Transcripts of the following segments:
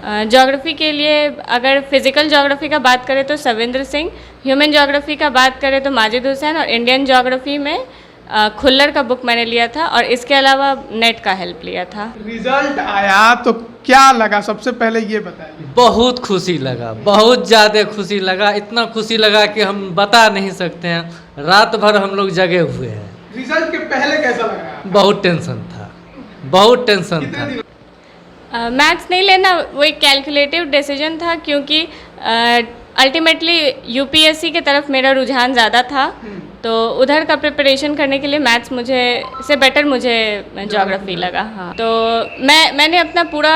Geography के लिए अगर फिज़िकल ज्योग्राफी का बात करें तो सविंद्र सिंह, ह्यूमन ज्योग्राफी का बात करें तो माजिद हुसैन, और इंडियन ज्योग्राफी में खुल्लर का बुक मैंने लिया था और इसके अलावा नेट का हेल्प लिया था। रिजल्ट आया तो क्या लगा, सबसे पहले ये बताइए। बहुत खुशी लगा, बहुत ज़्यादा खुशी लगा, इतना खुशी लगा कि हम बता नहीं सकते हैं। रात भर हम लोग जगे हुए हैं। रिजल्ट के पहले कैसा लगा? बहुत टेंशन था, बहुत टेंशन था। मैथ्स नहीं लेना वो एक कैलकुलेटिव डिसीजन था, क्योंकि अल्टीमेटली यूपीएससी की तरफ मेरा रुझान ज़्यादा था, तो उधर का प्रिपरेशन करने के लिए मैथ्स मुझे ज्योग्राफी लगा। हाँ, तो मैंने अपना पूरा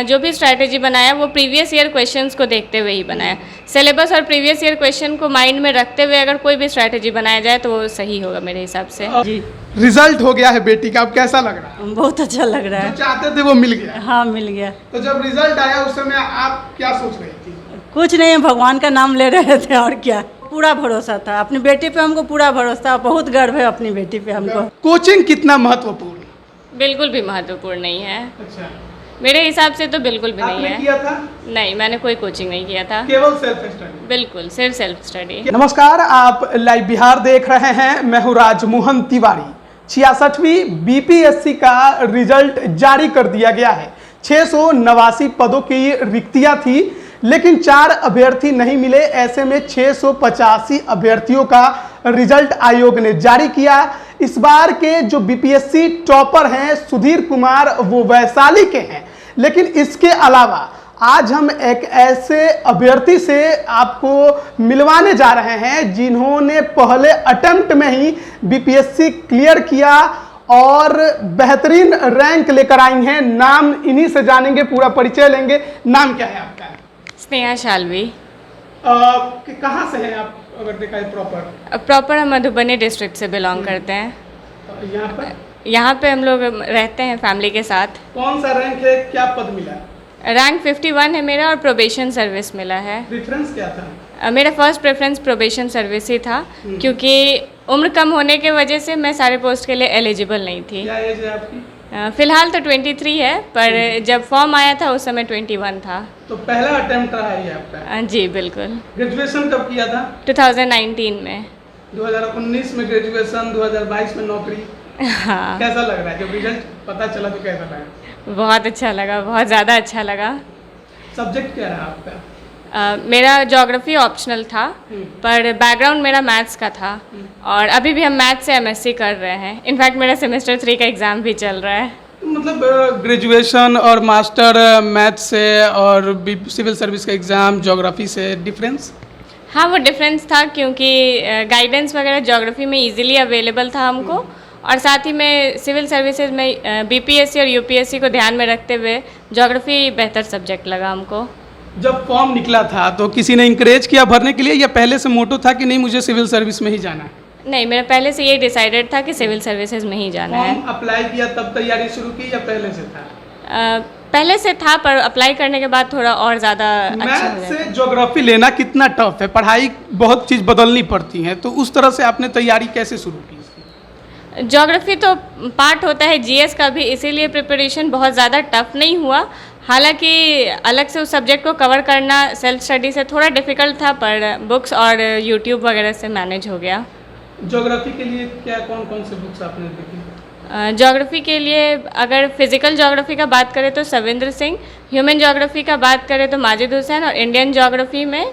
जो भी स्ट्रैटेजी बनाया वो प्रीवियस ईयर क्वेश्चंस को देखते हुए ही बनाया। सिलेबस और प्रीवियस ईयर क्वेश्चन को माइंड में रखते हुए अगर कोई भी स्ट्रैटेजी बनाया जाए तो वो सही होगा मेरे हिसाब से। जी, रिजल्ट हो गया है बेटी का, अब कैसा लग रहा है? बहुत अच्छा लग रहा जो है। चाहते थे वो मिल गया। हाँ, मिल गया। तो जब रिजल्ट आया उस समय आप क्या सोच रही थी? कुछ नहीं, भगवान का नाम ले रहे थे और क्या। पूरा भरोसा था अपनी बेटी पे, हमको पूरा भरोसा, बहुत गर्व है अपनी बेटी पे हमको। कोचिंग कितना महत्वपूर्ण? बिल्कुल भी महत्वपूर्ण नहीं है, अच्छा, मेरे हिसाब से तो बिल्कुल भी नहीं आपने है। किया था? नहीं, मैंने कोई कोचिंग नहीं किया था, केवल सेल्फ स्टडी। बिल्कुल सिर्फ सेल्फ स्टडी। नमस्कार, आप लाइव बिहार देख रहे हैं। मैं हूं राजमोहन तिवारी। 66वीं बीपीएससी का रिजल्ट जारी कर दिया गया है। 689 पदों की रिक्तियां थी, लेकिन 4 अभ्यर्थी नहीं मिले। ऐसे में 685 अभ्यर्थियों का रिजल्ट आयोग ने जारी किया। इस बार के जो बीपीएससी टॉपर हैं सुधीर कुमार, वो वैशाली के हैं। लेकिन इसके अलावा आज हम एक ऐसे अभ्यर्थी से आपको मिलवाने जा रहे हैं जिन्होंने पहले अटेम्प्ट में ही बीपीएससी क्लियर किया और बेहतरीन रैंक लेकर आई हैं। नाम इन्हीं से जानेंगे, पूरा परिचय लेंगे। नाम क्या है आपका? स्नेहा शालवी। कहाँ से हैं आप, अगर देखा है प्रॉपर हम मधुबनी डिस्ट्रिक्ट से बिलोंग करते हैं। यहाँ पे हम लोग रहते हैं फैमिली के साथ। कौन सा रैंक है, क्या पद मिला? रैंक 51 है मेरा और प्रोबेशन सर्विस मिला है। प्रेफरेंस क्या था? मेरा फर्स्ट प्रेफरेंस प्रोबेशन सर्विस ही था, क्योंकि उम्र कम होने के वजह से मैं सारे पोस्ट के लिए एलिजिबल नहीं थी। क्या एज है आपकी? फिलहाल तो 23 है, पर जब फॉर्म आया था उस समय 21 था। तो पहला अटेम्प्ट रहा है आपका? जी बिल्कुल। ग्रेजुएशन कब किया था? 2019 में। 2019 में ग्रेजुएशन, 2022 में नौकरी। हाँ। कैसा लग रहा है जब रिजल्ट पता चला तो कैसा लगा? बहुत अच्छा लगा, बहुत ज़्यादा अच्छा लगा। सब्जेक्ट क्या रहा आपका? मेरा ज्योग्राफी ऑप्शनल था, पर बैकग्राउंड मेरा मैथ्स का था और अभी भी हम मैथ्स से एमएससी कर रहे हैं। इनफैक्ट मेरा सेमेस्टर 3 का एग्ज़ाम भी चल रहा है। मतलब ग्रेजुएशन और मास्टर मैथ्स से और सिविल सर्विस का एग्ज़ाम ज्योग्राफी से डिफरेंस? हाँ, वो डिफरेंस था, क्योंकि गाइडेंस वगैरह ज्योग्राफी में इजीली अवेलेबल था हमको, और साथ ही में सिविल सर्विसेज में बीपीएससी और यूपीएससी को ध्यान में रखते हुए ज्योग्राफी बेहतर सब्जेक्ट लगा हमको। जब फॉर्म निकला था तो किसी ने इंकरेज किया भरने के लिए, या पहले से मोटो था कि नहीं मुझे सिविल सर्विस में ही जाना है? नहीं, मेरा पहले से ये डिसाइडेड था कि सिविल सर्विसेज में ही जाना है। फॉर्म अप्लाई किया तब तैयारी शुरू की या पहले से था? पहले से था, पर अप्लाई करने के बाद थोड़ा और ज़्यादा अच्छा हो मैथ जाता से ज्योग्राफी लेना कितना टफ है? पढ़ाई बहुत चीज़ बदलनी पड़ती हैं, तो उस तरह से आपने तैयारी कैसे शुरू की? ज्योग्राफी तो पार्ट होता है जीएस का भी, इसीलिए प्रिपरेशन बहुत ज़्यादा टफ नहीं हुआ। हालांकि अलग से उस सब्जेक्ट को कवर करना सेल्फ स्टडी से थोड़ा डिफ़िकल्ट था, पर बुक्स और यूट्यूब वगैरह से मैनेज हो गया। ज्योग्राफी के लिए क्या कौन कौन से बुक्स आपने देखी? ज्योग्राफी के लिए अगर फिज़िकल ज्योग्राफी का बात करें तो सविंद्र सिंह, ह्यूमन ज्योग्राफी का बात करें तो माजिद हुसैन, और इंडियन ज्योग्राफी में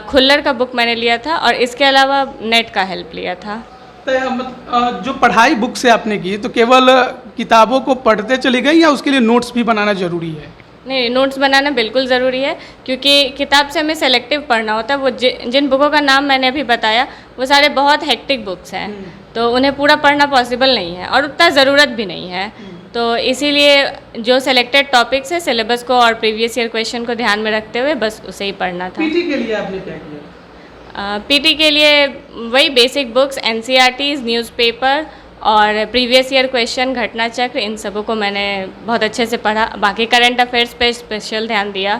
खुल्लर का बुक मैंने लिया था और इसके अलावा नेट का हेल्प लिया था। जो पढ़ाई बुक से आपने की तो केवल किताबों को पढ़ते चली गई या उसके लिए नोट्स भी बनाना जरूरी है? नहीं, नोट्स बनाना बिल्कुल ज़रूरी है, क्योंकि किताब से हमें सेलेक्टिव पढ़ना होता है। वो जिन बुकों का नाम मैंने अभी बताया वो सारे बहुत हेक्टिक बुक्स हैं, तो उन्हें पूरा पढ़ना पॉसिबल नहीं है और उतना ज़रूरत भी नहीं है। तो इसीलिए जो सेलेक्टेड टॉपिक्स है सिलेबस को और प्रीवियस ईयर क्वेश्चन को ध्यान में रखते हुए बस उसे ही पढ़ना था। पीटी के लिए आपने क्या किया? पीटी के लिए वही बेसिक बुक्स, एनसीईआरटीज़, न्यूज़पेपर और प्रीवियस ईयर क्वेश्चन, घटना चक्र, इन सबों को मैंने बहुत अच्छे से पढ़ा। बाकी करंट अफेयर्स पे स्पेशल ध्यान दिया।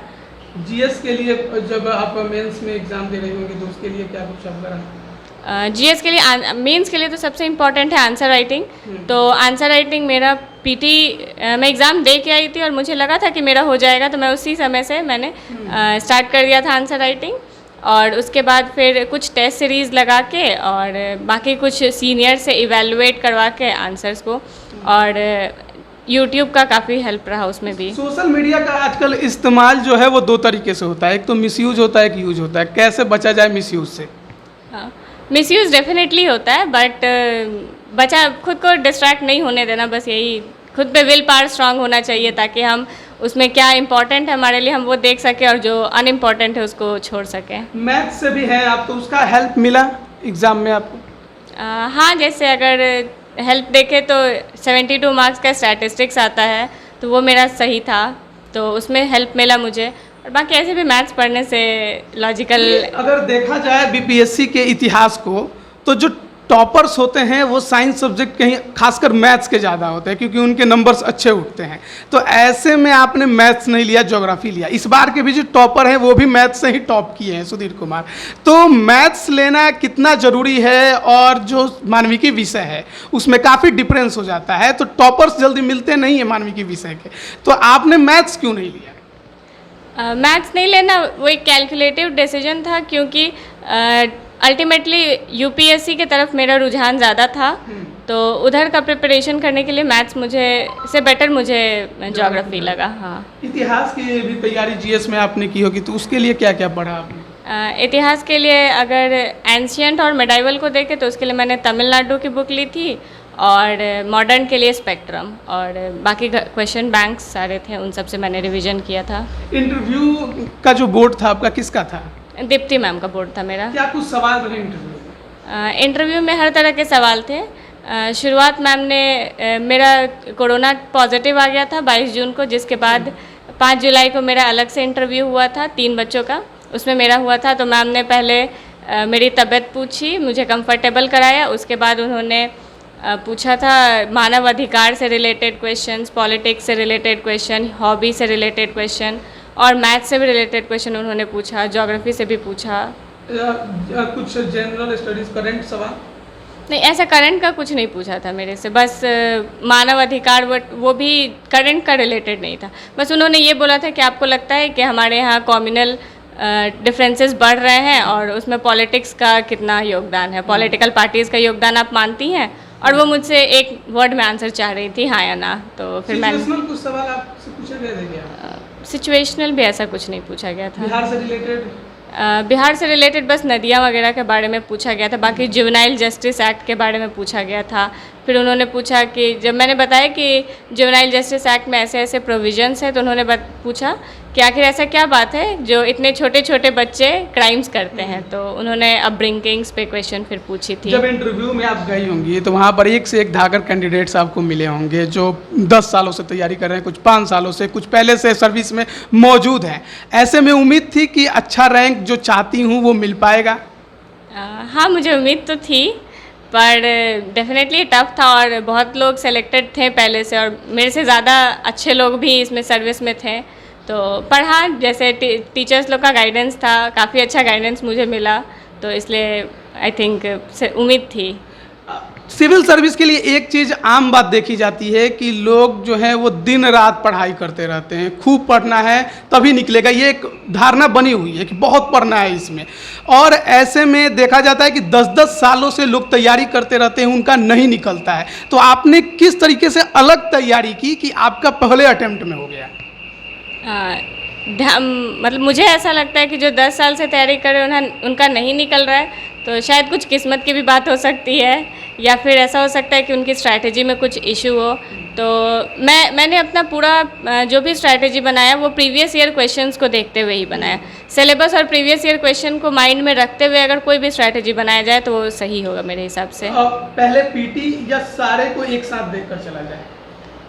जीएस के लिए जब आप मेंस में एग्जाम दे रहे होंगे तो उसके लिए क्या कुछ आप करा? जीएस के लिए, मेंस के लिए तो सबसे इम्पॉर्टेंट है आंसर राइटिंग। तो आंसर राइटिंग मेरा पीटी मैं एग्ज़ाम दे के आई थी और मुझे लगा था कि मेरा हो जाएगा, तो मैं उसी समय से मैंने स्टार्ट कर दिया था आंसर राइटिंग। और उसके बाद फिर कुछ टेस्ट सीरीज़ लगा के और बाकी कुछ सीनियर से इवेलुएट करवा के आंसर्स को, और यूट्यूब का काफ़ी हेल्प रहा उसमें भी। सोशल मीडिया का आजकल इस्तेमाल जो है वो दो तरीके से होता है, एक तो मिसयूज होता है, एक यूज होता है। कैसे बचा जाए मिसयूज से? हाँ, मिसयूज़ डेफिनेटली होता है, बट बचा खुद को डिस्ट्रैक्ट नहीं होने देना, बस यही खुद पे विल पावर स्ट्रांग होना चाहिए ताकि हम उसमें क्या इंपॉर्टेंट है हमारे लिए हम वो देख सकें और जो अनइम्पॉर्टेंट है उसको छोड़ सकें। मैथ से भी हैं आप, तो उसका हेल्प मिला एग्ज़ाम में आपको? हाँ, जैसे अगर हेल्प देखें तो 72 मार्क्स का स्टैटिस्टिक्स आता है, तो वो मेरा सही था, तो उसमें हेल्प मिला मुझे। और बाकी ऐसे भी मैथ्स पढ़ने से लॉजिकल। अगर देखा जाए बीपीएससी के इतिहास को, तो जो टॉपर्स होते हैं वो साइंस सब्जेक्ट कहीं खासकर मैथ्स के ज़्यादा होते हैं, क्योंकि उनके नंबर्स अच्छे उठते हैं। तो ऐसे में आपने मैथ्स नहीं लिया, ज्योग्राफी लिया। इस बार के भी जो टॉपर हैं वो भी मैथ्स से ही टॉप किए हैं, सुधीर कुमार। तो मैथ्स लेना कितना ज़रूरी है, और जो मानविकी विषय है उसमें काफ़ी डिफरेंस हो जाता है, तो टॉपर्स जल्दी मिलते नहीं हैं मानविकी विषय के। तो आपने मैथ्स क्यों नहीं लिया? मैथ्स नहीं लेना वो एक कैलकुलेटिव डिसीजन था, क्योंकि अल्टीमेटली यूपीएससी के तरफ मेरा रुझान ज़्यादा था, तो उधर का प्रिपरेशन करने के लिए मैथ्स मुझे बेटर मुझे ज्योग्राफी लगा। हाँ, इतिहास की भी तैयारी जीएस में आपने की होगी, तो उसके लिए क्या क्या पढ़ा आपने? इतिहास के लिए अगर एंशियंट और मेडाइवल को देखें तो उसके लिए मैंने तमिलनाडु की बुक ली थी, और मॉडर्न के लिए स्पेक्ट्रम, और बाकी क्वेश्चन बैंक्स सारे थे, उन सब से मैंने रिवीजन किया था। इंटरव्यू का जो बोर्ड था आपका किसका था? दीप्ति मैम का बोर्ड था मेरा। क्या कुछ सवाल रहे इंटरव्यू में? इंटरव्यू में हर तरह के सवाल थे। शुरुआत मैम ने मेरा कोरोना पॉजिटिव आ गया था 22 जून को, जिसके बाद 5 जुलाई को मेरा अलग से इंटरव्यू हुआ था 3 बच्चों का, उसमें मेरा हुआ था। तो मैम ने पहले मेरी तबीयत पूछी, मुझे कंफर्टेबल कराया, उसके बाद उन्होंने पूछा था मानव अधिकार से रिलेटेड क्वेश्चंस, पॉलिटिक्स से रिलेटेड क्वेश्चन, हॉबी से रिलेटेड क्वेश्चन, और मैथ से भी रिलेटेड क्वेश्चन उन्होंने पूछा, ज्योग्राफी से भी पूछा। कुछ जनरल स्टडीज करंट सवाल? नहीं, ऐसा करंट का कुछ नहीं पूछा था मेरे से, बस मानव अधिकार, वो भी करंट का रिलेटेड नहीं था। बस उन्होंने ये बोला था कि आपको लगता है कि हमारे यहाँ कम्युनल डिफरेंसेस बढ़ रहे हैं और उसमें पॉलिटिक्स का कितना योगदान है, पॉलिटिकल पार्टीज़ का योगदान आप मानती हैं? और वो मुझसे एक वर्ड में आंसर चाह रही थी, हाँ या ना। तो फिर मैंने कुछ सवाल आपसे पूछे गए थे क्या? सिचुएशनल भी ऐसा कुछ नहीं पूछा गया था। बिहार से रिलेटेड? बिहार से रिलेटेड बस नदियाँ वगैरह के बारे में पूछा गया था, बाकी जुवेनाइल जस्टिस एक्ट के बारे में पूछा गया था। फिर उन्होंने पूछा कि जब मैंने बताया कि जुवेनाइल जस्टिस एक्ट में ऐसे ऐसे प्रोविजंस हैं, तो उन्होंने पूछा कि आखिर ऐसा क्या बात है जो इतने छोटे छोटे बच्चे क्राइम्स करते हैं। तो उन्होंने अपब्रिंगिंग्स पे क्वेश्चन फिर पूछी थी। जब इंटरव्यू में आप गई होंगी तो वहाँ पर एक से एक धाकर कैंडिडेट्स आपको मिले होंगे, जो 10 सालों से तैयारी कर रहे हैं, कुछ 5 सालों से, कुछ पहले से सर्विस में मौजूद हैं। ऐसे में उम्मीद थी कि अच्छा रैंक जो चाहती हूँ वो मिल पाएगा? हाँ, मुझे उम्मीद तो थी, पर डेफिनेटली टफ था, और बहुत लोग सेलेक्टेड थे पहले से, और मेरे से ज़्यादा अच्छे लोग भी इसमें सर्विस में थे। तो पर हाँ, जैसे टीचर्स लोग का गाइडेंस था, काफ़ी अच्छा गाइडेंस मुझे मिला, तो इसलिए आई थिंक उम्मीद थी। सिविल सर्विस के लिए एक चीज़ आम बात देखी जाती है कि लोग जो हैं वो दिन रात पढ़ाई करते रहते हैं, खूब पढ़ना है तभी निकलेगा, ये एक धारणा बनी हुई है कि बहुत पढ़ना है इसमें। और ऐसे में देखा जाता है कि 10-10 सालों से लोग तैयारी करते रहते हैं, उनका नहीं निकलता है। तो आपने किस तरीके से अलग तैयारी की कि आपका पहले अटेम्प्ट में हो गया? मतलब मुझे ऐसा लगता है कि जो 10 साल से तैयारी कर रहे हैं उनका नहीं निकल रहा है, तो शायद कुछ किस्मत की भी बात हो सकती है, या फिर ऐसा हो सकता है कि उनकी स्ट्रैटेजी में कुछ इशू हो। तो मैंने अपना पूरा जो भी स्ट्रैटेजी बनाया वो प्रीवियस ईयर क्वेश्चंस को देखते हुए ही बनाया। सिलेबस और प्रीवियस ईयर क्वेश्चन को माइंड में रखते हुए अगर कोई भी स्ट्रैटेजी बनाया जाए तो वो सही होगा मेरे हिसाब से। पहले पीटी या सारे को एक साथ देखकर चला जाए?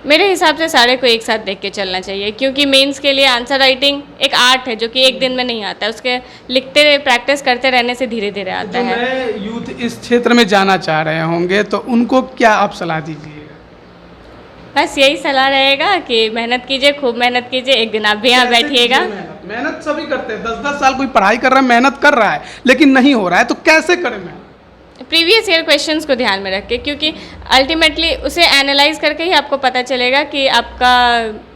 मेरे हिसाब से सारे को एक साथ देख के चलना चाहिए, क्योंकि मेंस के लिए आंसर राइटिंग एक आर्ट है जो कि एक दिन में नहीं आता है, उसके लिखते रहे, प्रैक्टिस करते रहने से धीरे धीरे आता है। नए यूथ इस क्षेत्र में जाना चाह रहे होंगे तो उनको क्या आप सलाह दीजिएगा? बस यही सलाह रहेगा कि मेहनत कीजिए, खूब मेहनत कीजिए, एक दिन आप भी यहाँ बैठिएगा। मेहनत सभी करते हैं, 10-10 साल कोई पढ़ाई कर रहा है, मेहनत कर रहा है, लेकिन नहीं हो रहा है, तो कैसे करें? प्रीवियस ईयर क्वेश्चंस को ध्यान में रख के, क्योंकि अल्टीमेटली उसे एनालाइज करके ही आपको पता चलेगा कि आपका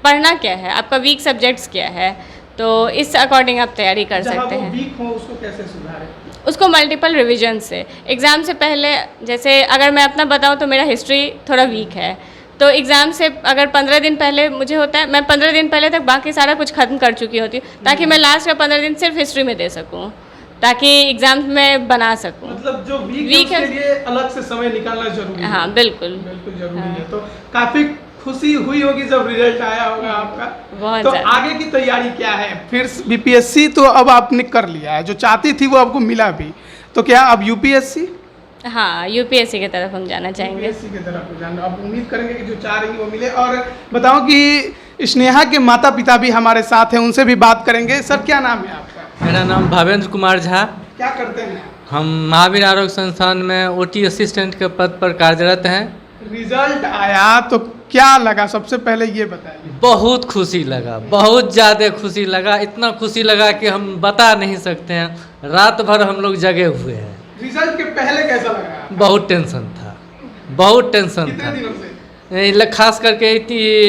पढ़ना क्या है, आपका वीक सब्जेक्ट्स क्या है, तो इस अकॉर्डिंग आप तैयारी कर सकते हैं। वीक हो उसको कैसे सुधारें? उसको मल्टीपल रिवीजन से, एग्ज़ाम से पहले, जैसे अगर मैं अपना बताऊं तो मेरा हिस्ट्री थोड़ा वीक है, तो एग्ज़ाम से अगर 15 दिन पहले मुझे होता है, मैं 15 दिन पहले तक बाकी सारा कुछ ख़त्म कर चुकी होती हूँ, ताकि मैं लास्ट का 15 दिन सिर्फ हिस्ट्री में दे सकूँ, ताकि एग्ज़ाम में बना सकूँ। मतलब जो वीक है उसके लिए अलग से समय निकालना जरूरी है। हाँ, बिल्कुल बिल्कुल जरूरी है। तो काफ़ी खुशी हुई होगी जब रिजल्ट आया होगा आपका। बहुत तो ज़्यादा। आगे की तैयारी क्या है? फिर बीपीएससी तो अब आपने कर लिया है, जो चाहती थी वो आपको मिला भी, तो क्या अब यूपीएससी? हाँ, यूपीएससी की तरफ हम जाना चाहेंगे। यूपीएससी की तरफ जाना, अब उम्मीद करेंगे कि जो चाह रही वो मिले। और बताओ कि स्नेहा के माता पिता भी हमारे साथ हैं, उनसे भी बात करेंगे। सर, क्या नाम है आपका? मेरा नाम भावेंद्र कुमार झा। क्या करते हैं? हम महावीर आरोग्य संस्थान में ओटी असिस्टेंट के पद पर कार्यरत हैं। रिजल्ट आया तो क्या लगा, सबसे पहले ये बताइए। बहुत खुशी लगा, बहुत ज़्यादा खुशी लगा, इतना खुशी लगा कि हम बता नहीं सकते हैं। रात भर हम लोग जगे हुए हैं। रिजल्ट के पहले कैसा लगा? बहुत टेंशन था, बहुत टेंशन कितने था। दिनों से? खास करके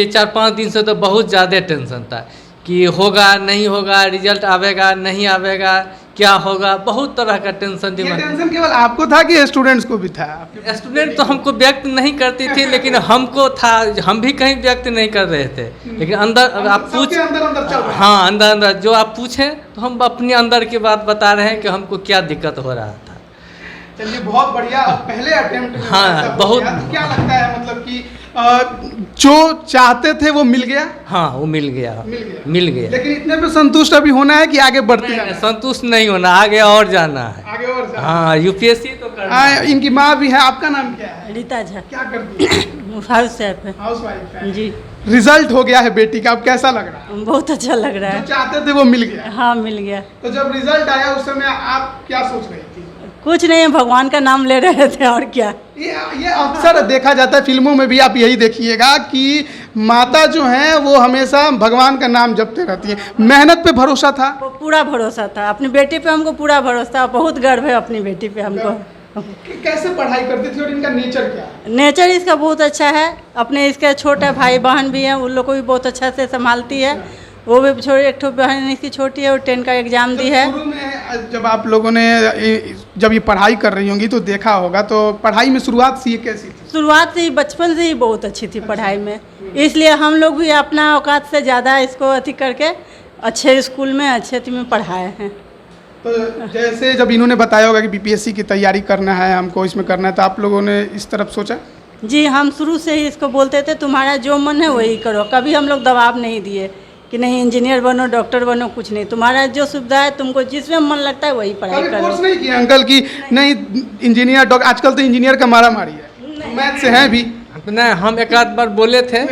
4-5 दिन से तो बहुत ज़्यादा टेंशन था कि होगा नहीं होगा, रिजल्ट आवेगा नहीं आवेगा, क्या होगा, बहुत तरह का टेंशन ये दिमाग। टेंशन केवल आपको था कि स्टूडेंट्स को भी था? स्टूडेंट तो हमको व्यक्त नहीं करती थी, लेकिन हमको था, हम भी कहीं व्यक्त नहीं कर रहे थे, लेकिन अंदर अगर आप पूछ, अंदर चल रहा है। हाँ अंदर अंदर जो आप पूछें तो हम अपने अंदर की बात बता रहे हैं कि हमको क्या दिक्कत हो रहा था। चलिए, बहुत बढ़िया। पहले अटेम्प्ट में हाँ, ऐसा हो बहुत- गया, तो क्या लगता है, मतलब कि जो चाहते थे वो मिल गया? हाँ, वो मिल गया, मिल गया। मिल गया। लेकिन इतने पे संतुष्ट अभी होना है कि आगे बढ़ते जाना है? संतुष्ट नहीं होना, आगे और जाना है। आगे और जाना। हाँ, यूपीएससी तो करना है। इनकी माँ भी है। आपका नाम क्या है? रीता झा, क्या करती है? हाउस वाइफ है। हाउस वाइफ है। जी, रिजल्ट हो गया है बेटी का, अब कैसा लग रहा है? बहुत अच्छा लग रहा जो है। चाहते थे वो मिल गया। हाँ, मिल गया। तो जब रिजल्ट आया उस समय आप क्या सोच रही थी? कुछ नहीं, भगवान का नाम ले रहे थे और क्या। ये अक्सर देखा जाता है फिल्मों में भी, आप यही देखिएगा कि माता जो है वो हमेशा भगवान का नाम जपते रहती है। मेहनत पे भरोसा था? वो पूरा भरोसा था, अपनी बेटी पे हमको पूरा भरोसा था। बहुत गर्व है अपनी बेटी पे हमको। कैसे पढ़ाई करती थी और इनका नेचर क्या है? नेचर इसका बहुत अच्छा है। अपने इसके छोटे भाई बहन भी हैं, उन लोग को भी बहुत अच्छा से संभालती है। वो भी एक ठो बहन इसकी छोटी है, वो 10 का एग्जाम दी है। शुरू में जब आप लोगों ने जब ये पढ़ाई कर रही होंगी तो देखा होगा, तो पढ़ाई में शुरुआत से ये कैसी थी? शुरुआत से ही, बचपन से ही बहुत अच्छी थी पढ़ाई में, इसलिए हम लोग भी अपना औकात से ज़्यादा इसको अथी करके अच्छे स्कूल में अच्छे अथी में पढ़ाए हैं। तो जैसे जब इन्होंने बताया होगा कि बीपीएससी की तैयारी करना है, हमको इसमें करना है, तो आप लोगों ने इस तरफ सोचा? जी, हम शुरू से ही इसको बोलते थे तुम्हारा जो मन है वही करो। कभी हम लोग दबाव नहीं दिए कि नहीं इंजीनियर बनो, डॉक्टर बनो, कुछ नहीं। तुम्हारा जो सुविधा है, तुमको जिसमें मन लगता है वही पढ़ाई कभी फोर्स करो। नहीं किया अंकल की नहीं इंजीनियर डॉक्टर? आजकल तो इंजीनियर का मारा मारी है, मैथ से है भी। नहीं, हम एक आध बार बोले थे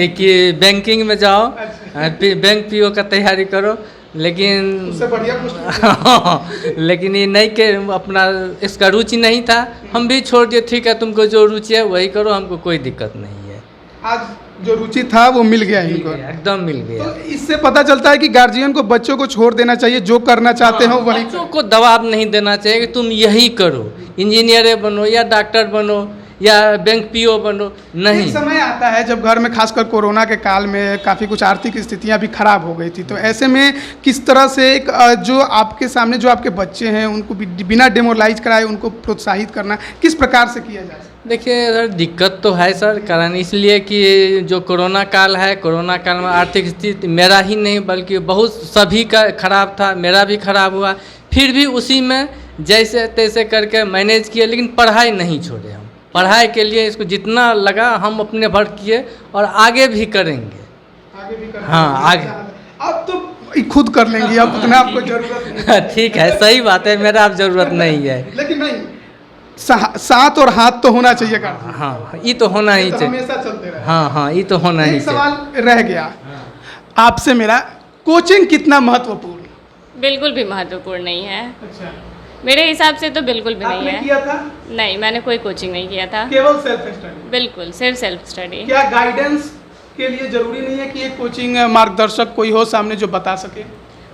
कि बैंकिंग में जाओ, बैंक पीओ का तैयारी करो, लेकिन उससे बढ़िया कुछ लेकिन ये नहीं के अपना इसका रुचि नहीं था। हम भी छोड़ दिए, ठीक है तुमको जो रुचि है वही करो, हमको कोई दिक्कत नहीं है। आज जो रुचि था वो मिल गया इनको। एकदम मिल गया। तो इससे पता चलता है कि गार्जियन को बच्चों को छोड़ देना चाहिए, जो करना चाहते हो वही बच्चों को दबाव नहीं देना चाहिए कि तुम यही करो, इंजीनियर बनो या डॉक्टर बनो या बैंक पीओ बनो, नहीं। एक समय आता है जब घर में खासकर कोरोना के काल में काफ़ी कुछ आर्थिक स्थितियां भी खराब हो गई थी, तो ऐसे में किस तरह से जो आपके सामने जो आपके बच्चे हैं उनको बिना डेमोरलाइज कराए उनको प्रोत्साहित करना किस प्रकार से किया जाए? देखिए सर, दिक्कत तो है सर, कारण इसलिए कि जो कोरोना काल है, कोरोना काल में आर्थिक स्थिति मेरा ही नहीं बल्कि बहुत सभी का खराब था, मेरा भी खराब हुआ। फिर भी उसी में जैसे तैसे करके मैनेज किए, लेकिन पढ़ाई नहीं छोड़े। हम पढ़ाई के लिए इसको जितना लगा हम अपने भर किए और आगे भी करेंगे। आगे भी करना हाँ, आगे अब तो खुद कर लेंगे, अब उतना आपको जरूरत नहीं। ठीक है, सही बात है, मेरा अब जरूरत नहीं है। लेकिन नहीं, साथ और हाथ तो होना चाहिए गार्जियन। हाँ, ये तो होना ही तो चाहिए। हमेशा चलते रहे। हाँ, ये तो होना ही एक चाहिए। सवाल रह गया आपसे मेरा, कोचिंग कितना महत्वपूर्ण? बिल्कुल भी महत्वपूर्ण नहीं है, अच्छा, मेरे हिसाब से तो बिल्कुल भी नहीं आपने है। किया था? नहीं, मैंने कोई कोचिंग नहीं किया था, केवल सेल्फ स्टडी? बिल्कुल सिर्फ सेल्फ स्टडी। क्या गाइडेंस के लिए जरूरी नहीं है कि एक कोचिंग मार्गदर्शक कोई हो सामने जो बता सके?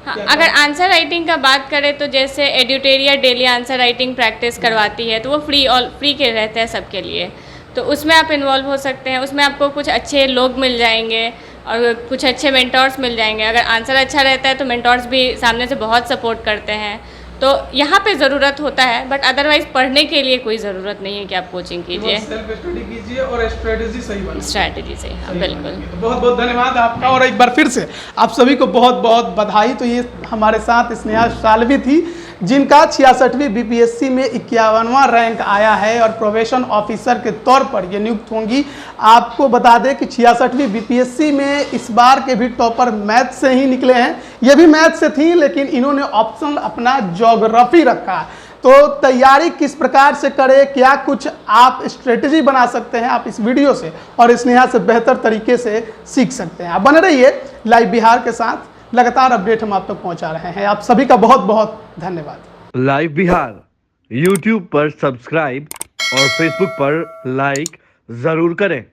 हाँ, अगर आंसर राइटिंग का बात करें तो जैसे एड्यूटेरिया डेली आंसर राइटिंग प्रैक्टिस करवाती है, तो वो फ्री के रहते हैं सबके लिए, तो उसमें आप इन्वॉल्व हो सकते हैं। उसमें आपको कुछ अच्छे लोग मिल जाएंगे और कुछ अच्छे मेंटोर्स मिल जाएंगे। अगर आंसर अच्छा रहता है तो मेंटोर्स भी सामने से बहुत सपोर्ट करते हैं, तो यहाँ पे ज़रूरत होता है, बट अदरवाइज़ पढ़ने के लिए कोई ज़रूरत नहीं है कि आप कोचिंग कीजिए, सेल्फ स्टडी कीजिए और स्ट्रेटेजी सही बनाइए। स्ट्रैटेजी से। हाँ, बिल्कुल। तो बहुत बहुत धन्यवाद आपका, और एक बार फिर से आप सभी को बहुत बहुत बधाई। तो ये हमारे साथ स्नेहा सालवी थी, जिनका 66वीं बीपीएससी में 51वां रैंक आया है और प्रोबेशन ऑफिसर के तौर पर ये नियुक्त होंगी। आपको बता दें कि 66वीं बीपीएससी में इस बार के भी टॉपर मैथ से ही निकले हैं। ये भी मैथ से थी, लेकिन इन्होंने ऑप्शन अपना ज्योग्राफी रखा। तो तैयारी किस प्रकार से करें, क्या कुछ आप स्ट्रेटजी बना सकते हैं, आप इस वीडियो से और स्नेहा से बेहतर तरीके से सीख सकते हैं। आप बने रहिए लाइव बिहार के साथ, लगातार अपडेट हम आप तक पहुंचा रहे हैं। आप सभी का बहुत बहुत धन्यवाद। लाइव बिहार YouTube पर सब्सक्राइब और Facebook पर लाइक जरूर करें।